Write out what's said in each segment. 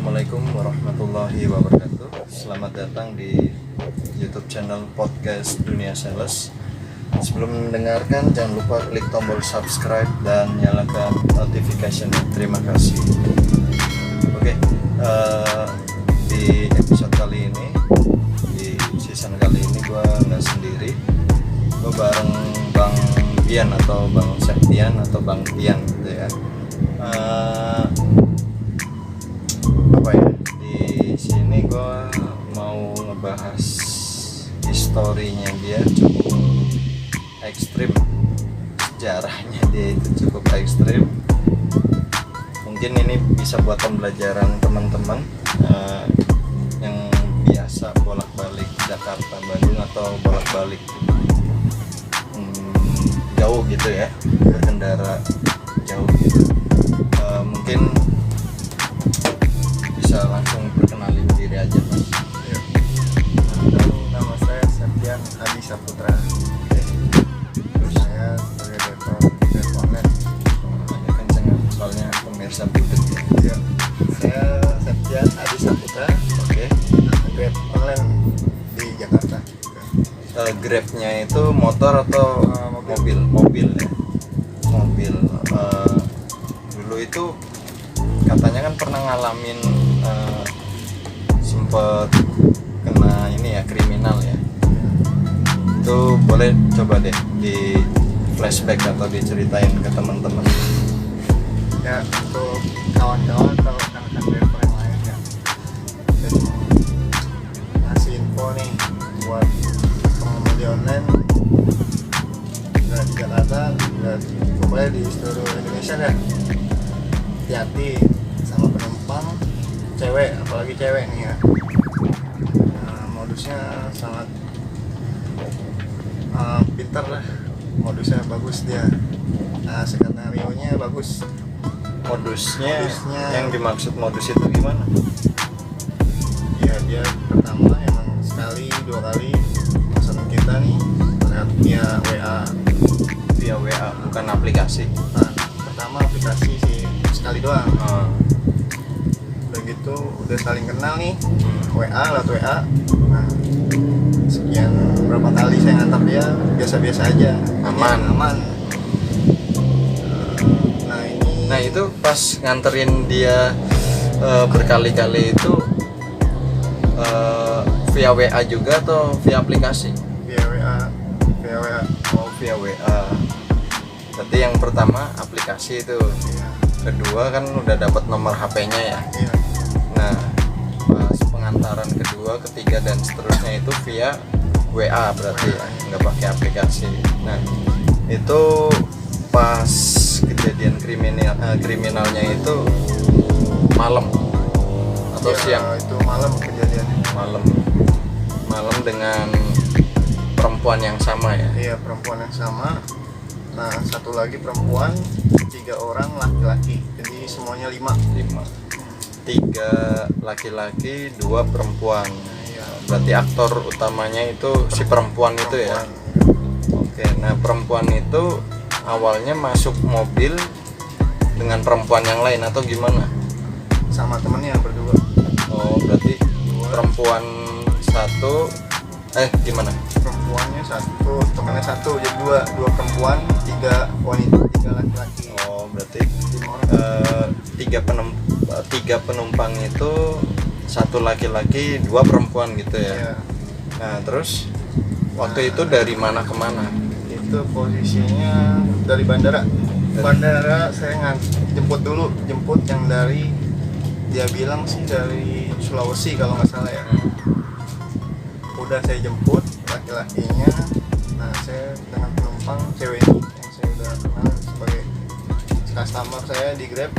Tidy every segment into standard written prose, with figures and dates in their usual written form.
Assalamualaikum warahmatullahi wabarakatuh. Selamat datang di YouTube channel Podcast Dunia Sales. Sebelum mendengarkan, jangan lupa klik tombol subscribe dan nyalakan notification. Terima kasih. Oke, di episode kali ini, di season kali ini gue nggak sendiri. Gue bareng Bang Bian atau Bang Septian atau Bang Tian gitu ya. Di sini gue mau ngebahas historinya dia cukup ekstrim, sejarahnya dia itu cukup ekstrim. Mungkin ini bisa buat pembelajaran teman-teman yang biasa bolak-balik Jakarta Bandung atau bolak-balik jauh gitu ya, berkendara jauh gitu. Mungkin bisa langsung perkenalin diri aja, Mas. Ya. Nama saya Septian Adi Saputra. Terus saya sebagai Grab online. Agak kenceng soalnya pemirsa budek ya. Ya. Saya Septian Adi Saputra. Oke. Grab online di Jakarta. Grabnya itu motor atau mobil? Mobil ya. Mobil. Dulu itu katanya kan pernah ngalamin sempet kena ini ya, kriminal ya. Itu boleh coba deh di flashback atau diceritain ke teman-teman. Ya, untuk kawan-kawan atau rekan-rekan driver yang lain ya. Jadi ngasih info nih buat pengemudi online nggak di Jakarta, nggak pokoknya di seluruh Indonesia ya. Hati-hati sama penumpang cewek, apalagi cewek nih ya. Modusnya sangat pintar lah, modusnya bagus dia. Skenario-nya bagus. Modusnya Modusnya- yang dimaksud modus itu gimana? Ya dia pertama emang sekali dua kali pesan kita nih lewat via WA. Via WA, bukan aplikasi. Nah, pertama aplikasi sih sekali doang. Udah gitu udah saling kenal nih, WA lewat WA. Nah, sekian berapa kali saya ngantar dia biasa-biasa aja, Aman. aman. Nah ini Nah itu pas nganterin dia berkali-kali itu via WA juga atau via aplikasi? via WA. Oh, via WA. Berarti yang pertama aplikasi itu, Iya, kedua kan udah dapat nomor HP-nya ya. iya. Nah pas pengantaran kedua, ketiga dan seterusnya itu via WA berarti ya, nggak pakai aplikasi. Nah itu pas kejadian kriminalnya itu malam atau Iya, siang? itu malam kejadiannya. Malam dengan perempuan yang sama ya. Iya, perempuan yang sama. Nah, satu lagi perempuan, 3 orang laki-laki. Jadi semuanya 5. 3 laki-laki, 2 perempuan. Iya. Berarti aktor utamanya itu si perempuan itu ya. Oke, nah perempuan itu awalnya masuk mobil dengan perempuan yang lain atau gimana? Sama temennya berdua. Oh, berarti perempuan satu, gimana? Perempuannya satu, temennya satu. Jadi dua perempuan, 3 wanita, 3 laki-laki. Oh, berarti 5 orang. 3 penumpang itu 1 laki-laki, 2 perempuan gitu ya. Iya. Nah, terus waktu itu dari mana ke mana? Itu posisinya dari bandara. Bandara saya jemput yang dari, dia bilang sih dari Sulawesi kalau nggak salah ya. Udah saya jemput laki-lakinya. Nah, saya dengan penumpang cewek ini yang saya udah kenal sebagai customer saya di Grab.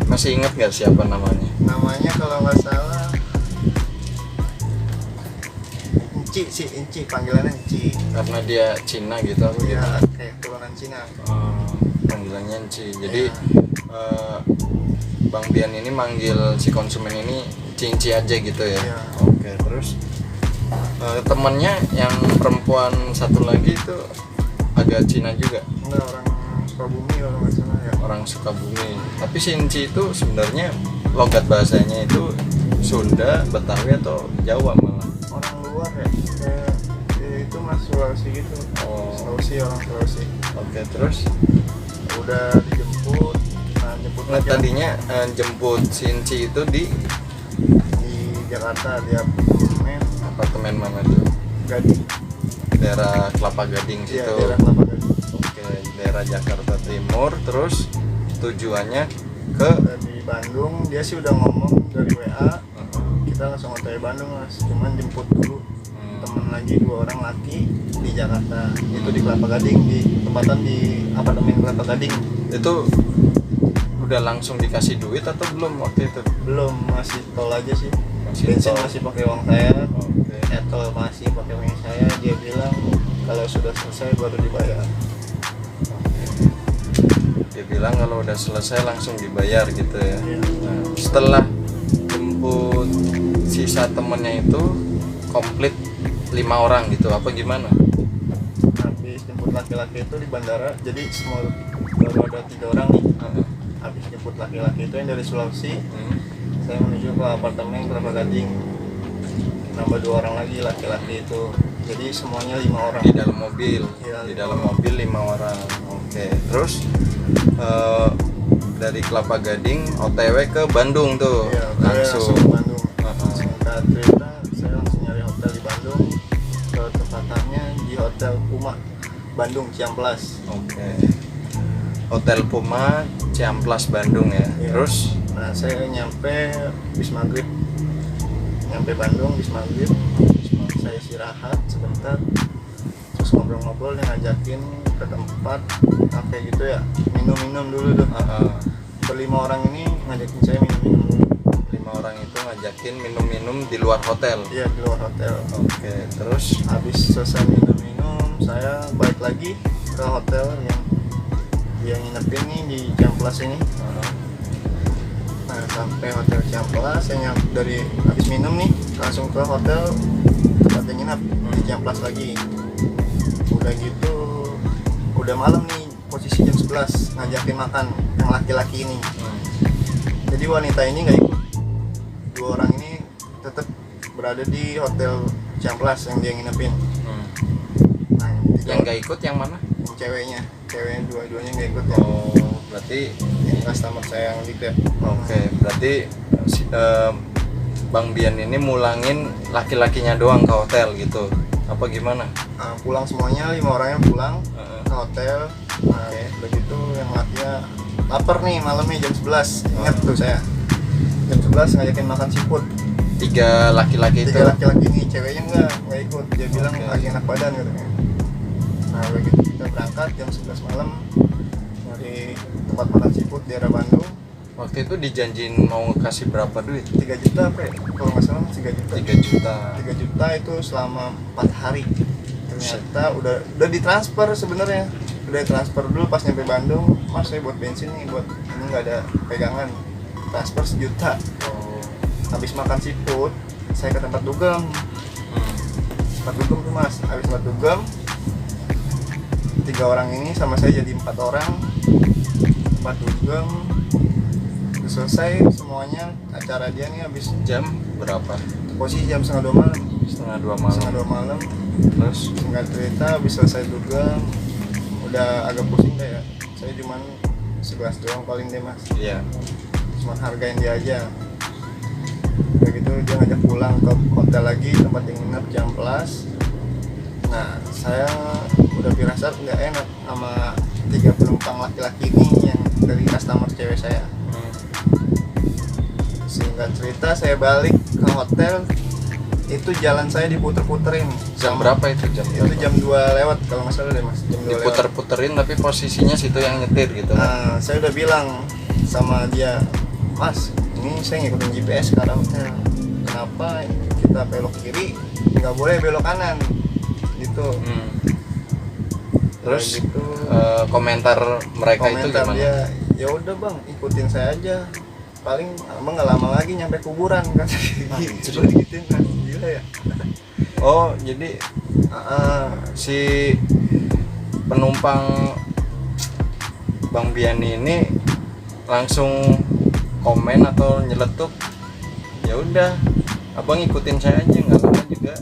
Masih ingat nggak siapa namanya? Namanya kalau nggak salah Inci, panggilannya Inci. Karena dia Cina gitu atau Ya, gimana? kayak turunan Cina. Panggilannya Ci. Jadi Bang Bian ini manggil si konsumen ini Cinci aja gitu ya. Iya. Oke, terus temennya yang perempuan satu lagi itu agak Cina juga. Enggak, orang Sukabumi kalau nggak salah ya, Ya. Orang Sukabumi. Tapi Sinci itu sebenarnya logat bahasanya itu Sunda, Betawi atau Jawa malah? Orang luar ya, kayak itu mas Sulawesi gitu. Oh. Sulawesi, orang Sulawesi. Oke, terus Udah dijemput, jemput nah, lagi tadinya jemput Sinci itu di di Jakarta, di apartemen apartemen mana tuh? Gading. Daerah Kelapa Gading Iya, situ. daerah Kelapa Gading. Oke, daerah Jakarta Timur. Terus tujuannya ke Di Bandung, dia sih udah ngomong dari WA, kita langsung OTW Bandung mas, cuman jemput dulu temen lagi 2 orang laki di Jakarta, itu di Kelapa Gading, di tempatan di apartemen Kelapa Gading. itu udah langsung dikasih duit atau belum waktu itu? Belum, masih tol aja sih, Masih bensin tol. masih pakai uang saya, Oke. tol masih pakai uang saya. Dia bilang kalau sudah selesai baru dibayar. Dia bilang kalau udah selesai langsung dibayar gitu ya. Iya. Nah, setelah jemput sisa temennya itu komplit 5 orang gitu apa gimana? Habis jemput laki-laki itu di bandara, jadi semua baru ada 3 orang nih. Habis jemput laki-laki itu yang dari Sulawesi, saya menuju ke apartemen Kelapa Gading, nambah 2 orang lagi laki-laki itu, jadi semuanya 5 orang. Di dalam mobil. Iya, Di 5 dalam orang. mobil 5 orang. Oke. Terus dari Kelapa Gading OTW ke Bandung tuh. Iya, saya langsung ke Bandung. Heeh. Singkat cerita, saya langsung nyari hotel di Bandung, ke tempatannya di Hotel Puma Bandung Ciamplas. Oke. Hotel Puma Ciamplas Bandung ya. Iya. Terus Nah, saya nyampe bis maghrib, nyampe Bandung bis maghrib, saya istirahat sebentar, terus ngobrol-ngobrol, dia ngajakin ke tempat kafe gitu ya, minum-minum dulu tuh. Berlima orang ini ngajakin saya minum-minum dulu. 5 orang itu ngajakin minum-minum di luar hotel. Iya, di luar hotel. Oke. Terus Habis selesai minum-minum, saya balik lagi ke hotel yang dia nginepin nih di Ciamplas ini. Nah, sampai hotel Ciamplas, saya dari habis minum nih langsung ke hotel tempat yang nginep di Ciamplas lagi. Udah gitu, udah malam nih, posisi jam 11, ngajakin makan yang laki-laki ini. Jadi wanita ini nggak ikut, 2 orang ini tetap berada di hotel Ciamplas yang dia nginepin. Nah, yang nggak ikut yang mana? yang ceweknya dua-duanya nggak ikut ya. Oh, berarti Yang customer saya yang di Grab. oke, berarti Bang Bian ini mulangin laki-lakinya doang ke hotel gitu. Apa gimana? Nah, pulang semuanya, 5 orangnya pulang ke hotel. Nah, begitu yang lakinya lapar nih malamnya jam 11. Ingat tuh saya. Jam 11 ngajakin makan seafood. 3 laki-laki itu. 3 laki-laki ini, ceweknya nggak ikut. Dia bilang Oke. lagi enak badan katanya. Nah, begitu kita berangkat jam 11 malam dari tempat makan seafood daerah Bandung. Waktu itu dijanjiin mau kasih berapa duit? 3 juta apa ya? Kalau nggak salah 3 juta. 3 juta. 3 juta itu selama 4 hari. Ternyata udah ditransfer sebenarnya. Udah transfer dulu pas nyampe Bandung. Mas, saya buat bensin nih, buat ini nggak ada pegangan. Transfer 1 juta. Oh. Habis makan seafood, saya ke tempat dugem. Tempat dugem tuh mas. Habis tempat dugem, 3 orang ini sama saya jadi 4 orang. Tempat dugem selesai semuanya, acara dia nih habis Jam berapa? posisi jam setengah 2 malam. Setengah 2 malam. Setengah 2 malam. Terus Singkat cerita habis selesai dugem, udah agak pusing deh ya. Saya cuman 11 doang paling deh mas. iya. Cuma hargain dia aja. Udah gitu dia ngajak pulang ke hotel lagi, tempat yang nginep Ciamplas. Nah, saya udah firasat nggak enak sama 3 penumpang laki-laki ini yang dari customer cewek saya. Singkat cerita saya balik ke hotel, itu jalan saya diputer-puterin. Jam berapa itu? Jam Itu berapa? jam 2 lewat kalau nggak salah deh mas. Jam 2 lewat. Diputer-puterin tapi posisinya situ yang nyetir gitu. Nah, saya udah bilang sama dia, Mas, ini saya ngikutin GPS ke arah hotel. Kenapa kita belok kiri, nggak boleh belok kanan, gitu. Terus gitu, komentar mereka itu komentar gimana? dia, ya udah bang, ikutin saya aja. Paling abang nggak lama lagi nyampe kuburan kan. Coba digituin kan, gila ya. Oh, jadi si penumpang Bang Biani ini langsung komen atau nyeletuk, ya udah abang ikutin saya aja, nggak lama juga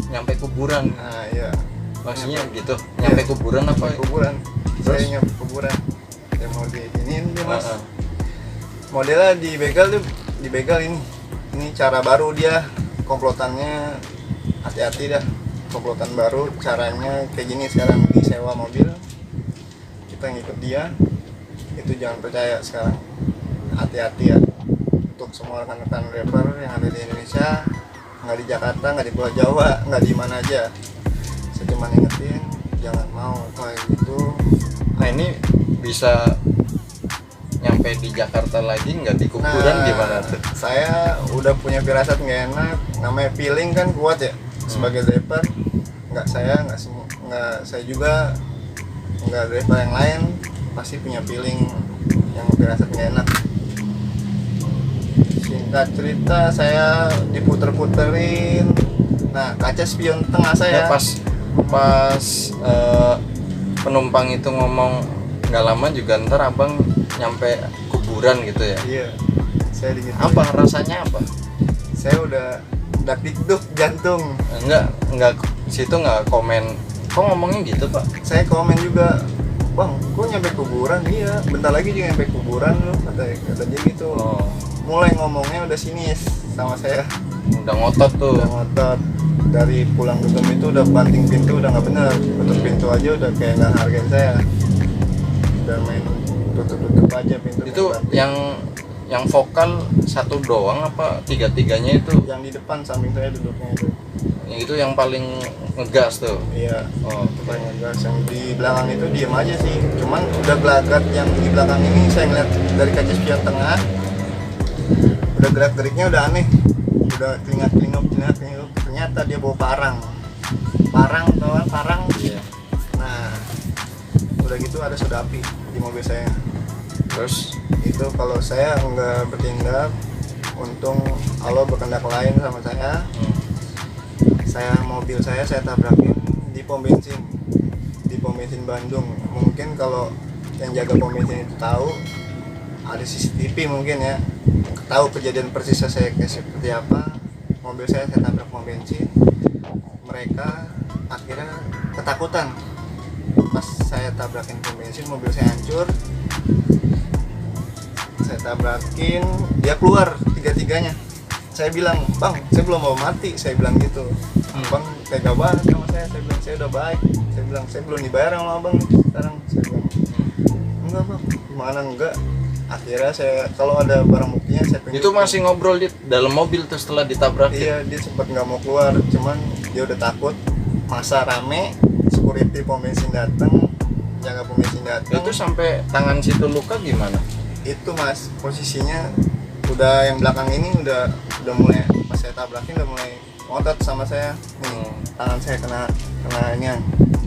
nyampe kuburan. Nah iya, Maksudnya gitu, nyampe kuburan apa? kuburan. Terus? Saya nyampe kuburan. Ya mau diinin dia mas. Heeh. Modelnya dibegal ini. Ini cara baru dia, komplotannya hati-hati dah. Komplotan baru, caranya kayak gini sekarang, disewa mobil, kita ngikut dia, itu jangan percaya sekarang. Hati-hati ya untuk semua rekan-rekan rapper yang ada di Indonesia, nggak di Jakarta, nggak di Pulau Jawa, nggak di mana aja. Saya cuma ingetin jangan mau kayak gitu. Nah ini bisa nyampe di Jakarta lagi nggak di kuburan gimana tuh? Saya udah punya firasat nggak enak, namanya feeling kan kuat ya. Sebagai driver, nggak saya juga nggak driver yang lain pasti punya feeling yang firasat nggak enak. Singkat cerita, saya diputer-puterin. Nah, kaca spion tengah saya. Ya, pas penumpang itu ngomong nggak lama juga ntar abang nyampe kuburan gitu ya. Iya, saya digituin. Apa rasanya apa? Saya udah dak-dikduk jantung. Enggak situ nggak komen. Kok ngomongnya gitu pak? Saya komen juga, bang, kok nyampe kuburan? Iya, bentar lagi juga nyampe kuburan loh, kata dia gitu. Oh, Mulai ngomongnya udah sinis sama saya, udah ngotot tuh. udah ngotot. Dari pulang dugem itu udah banting pintu, udah nggak bener, tutup pintu aja udah kayak nggak hargain saya, udah main tutup aja pintu. Itu main banting. yang vokal satu doang apa tiga-tiganya itu? Yang di depan samping saya duduknya itu. Yang itu yang paling ngegas tuh. Iya, Oh, banyak gas. Yang di belakang itu diem aja sih, cuman udah gelagat. Yang di belakang ini saya ngeliat dari kaca spion tengah, udah gerak-geriknya udah aneh, udah telinga-telinguk, ternyata dia bawa parang, kawan, parang. iya. Nah, udah gitu ada soda api di mobil saya. Terus Itu kalau saya nggak bertindak, untung Allah berkehendak lain sama saya. Mobil saya tabrakin di pom bensin Bandung. Mungkin kalau yang jaga pom bensin itu tahu, ada CCTV mungkin ya, tahu kejadian persisnya saya kayak seperti apa. Mobil saya tabrak pom bensin. Mereka akhirnya ketakutan. Pas saya tabrakin pom bensin, mobil saya hancur. Saya tabrakin, dia keluar tiga-tiganya. Saya bilang, bang, saya belum mau mati, saya bilang gitu. Bang, tega banget sama saya bilang, saya udah baik. Saya bilang, saya belum dibayar sama abang sekarang. Saya bilang, enggak bang, gimana enggak. Akhirnya kalau ada barang buktinya saya tunjukin. itu masih ngobrol di dalam mobil tuh setelah ditabrakin. Iya, dia sempat nggak mau keluar, cuman dia udah takut. Masa rame, security pom bensin datang, jaga pom bensin datang. Itu sampai tangan situ luka gimana? Itu mas, posisinya udah yang belakang ini udah mulai, pas saya tabrakin udah mulai ngotot sama saya. Nih, tangan saya kena ini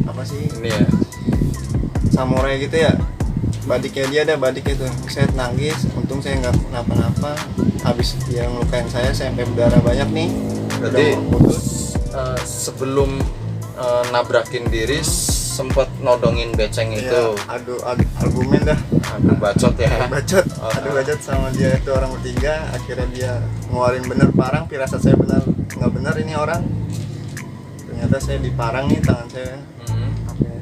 apa sih, Ini ya. samurai gitu ya, badiknya dia ada badik itu. Saya nangis, untung saya nggak kenapa-napa. Habis dia ngelukain saya sampai berdarah banyak nih. Berarti Udah mau putus. sebelum nabrakin diri sempet nodongin beceng itu. Iya, adu argumen dah, Aduh bacot ya. bacot, adu bacot sama dia itu orang bertiga. Akhirnya dia ngeluarin bener parang, firasat saya benar nggak benar ini orang. Ternyata saya diparang nih tangan saya. Sampai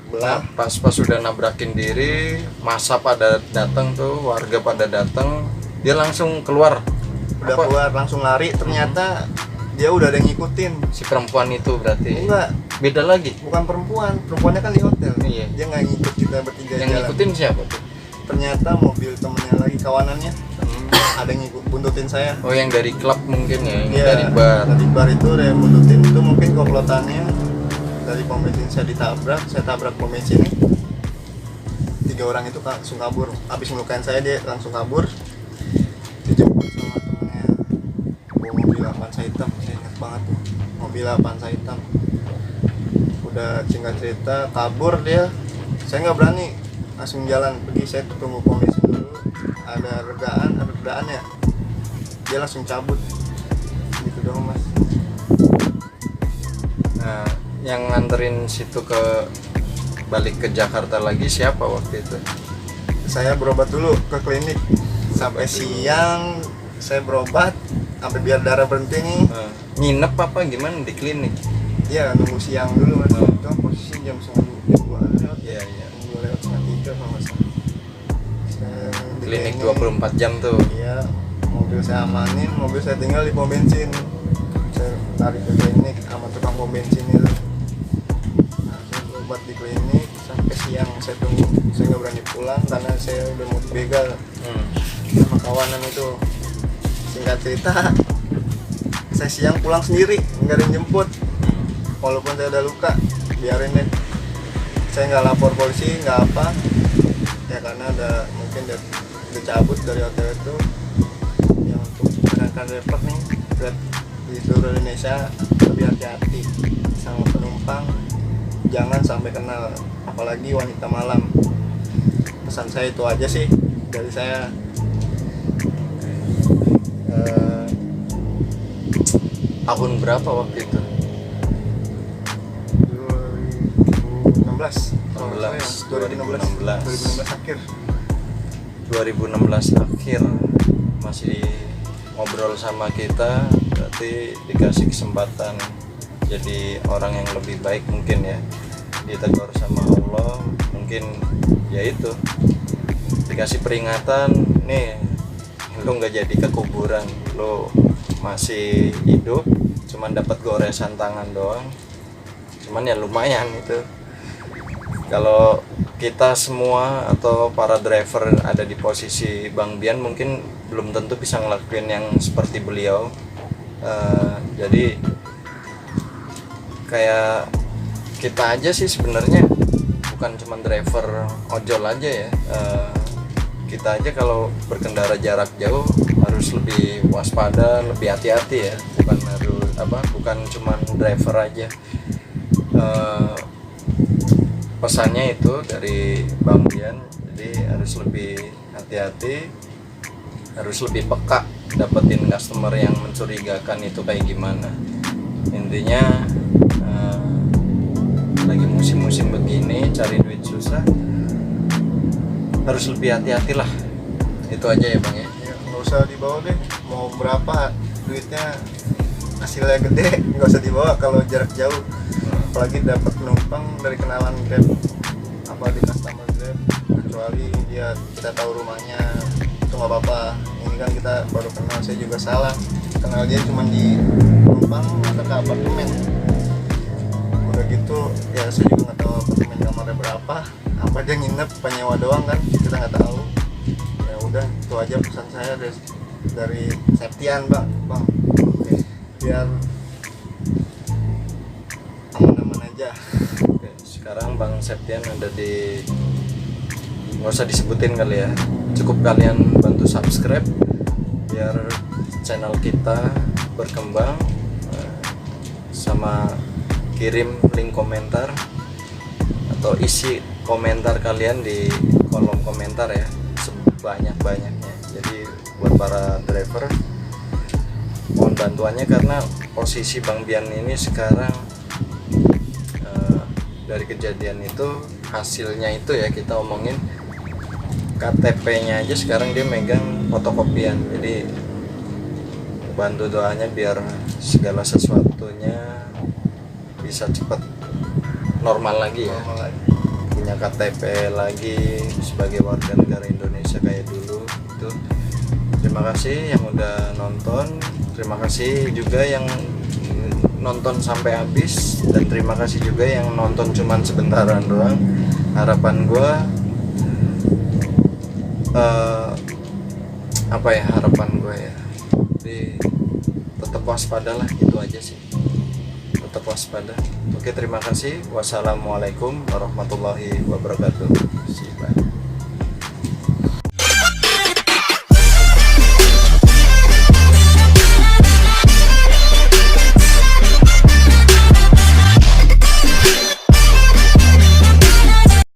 belah. Nah, pas sudah nabrakin diri, masa pada datang tuh, warga pada datang, dia langsung keluar. Udah Apa? keluar langsung lari. Ternyata dia udah ada yang ngikutin. Si perempuan itu berarti. Enggak, Beda lagi. bukan perempuannya kan di hotel. Iya. Dia nggak ngikut kita bertiga Yang jalan. ngikutin siapa tuh? Ternyata mobil temennya lagi, kawanannya ada yang ngikut buntutin saya. Oh, yang dari klub mungkin ya, yang Iya, dari bar. dari bar itu ada yang buntutin. Itu mungkin komplotannya dari pom bensin saya ditabrak. Saya tabrak pom bensin ini, 3 orang itu langsung kabur. Habis melukain saya dia langsung kabur. Dijemput sama temennya, bawa mobil Avanza hitam. Saya ingat banget tuh, mobil Avanza hitam. Udah singkat cerita kabur dia. Saya nggak berani langsung jalan pergi, saya tunggu pom bensin dulu. Ada redaan ya, dia langsung cabut gitu dong mas. Nah, yang nganterin situ ke balik ke Jakarta lagi siapa waktu itu? saya berobat dulu ke klinik sampai siang. Saya berobat sampai biar darah berhenti nih. Nginep apa gimana di klinik? Iya, nunggu siang dulu mas. Oh. Itu posisi jam 2 lewat. Iya iya. 2 lewat setengah 3 kalau nggak salah. Saya di Klinik 24 jam tuh. Iya, mobil saya amanin, mobil saya tinggal di pom bensin. Saya tarik ke klinik sama tukang pom bensin itu. Nah, saya berobat di klinik sampai siang. Saya tunggu, saya nggak berani pulang karena saya udah mau dibegal sama kawanan itu. Singkat cerita, saya siang pulang sendiri, nggak ada yang jemput. Walaupun saya udah luka, biarin deh. Saya nggak lapor polisi, nggak apa. Ya karena mungkin udah cabut dari hotel itu. Yang untuk rekan driver nih, buat di seluruh Indonesia lebih hati-hati sama penumpang. Jangan sampai kenal, apalagi wanita malam. Pesan saya itu aja sih dari saya. Tahun berapa waktu itu? 2016 akhir. 2016 akhir masih ngobrol sama kita, berarti dikasih kesempatan jadi orang yang lebih baik mungkin ya, ditegur sama Allah mungkin, ya itu dikasih peringatan nih, lu nggak jadi ke kuburan, lu masih hidup, cuman dapat goresan tangan doang, cuman ya lumayan itu. Kalau kita semua atau para driver ada di posisi Bang Bian mungkin belum tentu bisa ngelakuin yang seperti beliau. Jadi kayak kita aja sih sebenarnya bukan cuma driver ojol aja ya. Kita aja kalau berkendara jarak jauh harus lebih waspada, lebih hati-hati ya. Bukan cuma driver aja. Pesannya itu dari Bang Bian, jadi harus lebih hati-hati, harus lebih peka dapetin customer yang mencurigakan itu kayak gimana. Intinya lagi musim-musim begini cari duit susah, harus lebih hati-hati lah. Itu aja ya Bang ya. Nggak usah dibawa deh, mau berapa duitnya hasilnya gede, nggak usah dibawa kalau jarak jauh. Apalagi dapat penumpang dari kenalan Grab, apa di customer Grab, kecuali dia kita tahu rumahnya, itu nggak apa-apa. Ini kan kita baru kenal, saya juga salah kenal dia cuma di penumpang atau ke apartemen. Udah gitu ya saya juga nggak tahu apartemen kamarnya berapa, apa dia nginep apa nyewa doang kan, kita nggak tahu. Ya udah itu aja pesan saya dari Septian bang. Oke, biar aman-aman aja. Oke, sekarang Bang Septian ada di, nggak usah disebutin kali ya, cukup kalian bantu subscribe biar channel kita berkembang, sama kirim link komentar atau isi komentar kalian di kolom komentar ya, sebanyak-banyaknya. Jadi buat para driver mohon bantuannya, karena posisi Bang Bian ini sekarang dari kejadian itu, hasilnya itu ya kita omongin, KTP-nya aja sekarang dia megang fotokopian. Jadi bantu doanya biar segala sesuatunya bisa cepat normal lagi ya, punya KTP lagi sebagai warga negara Indonesia kayak dulu itu. Terima kasih yang udah nonton, terima kasih juga yang nonton sampai habis, dan terima kasih juga yang nonton cuman sebentaran doang. Harapan gue harapan gue ya, jadi tetap waspada lah, itu aja sih, tetap waspada. Oke, terima kasih. Wassalamualaikum warahmatullahi wabarakatuh.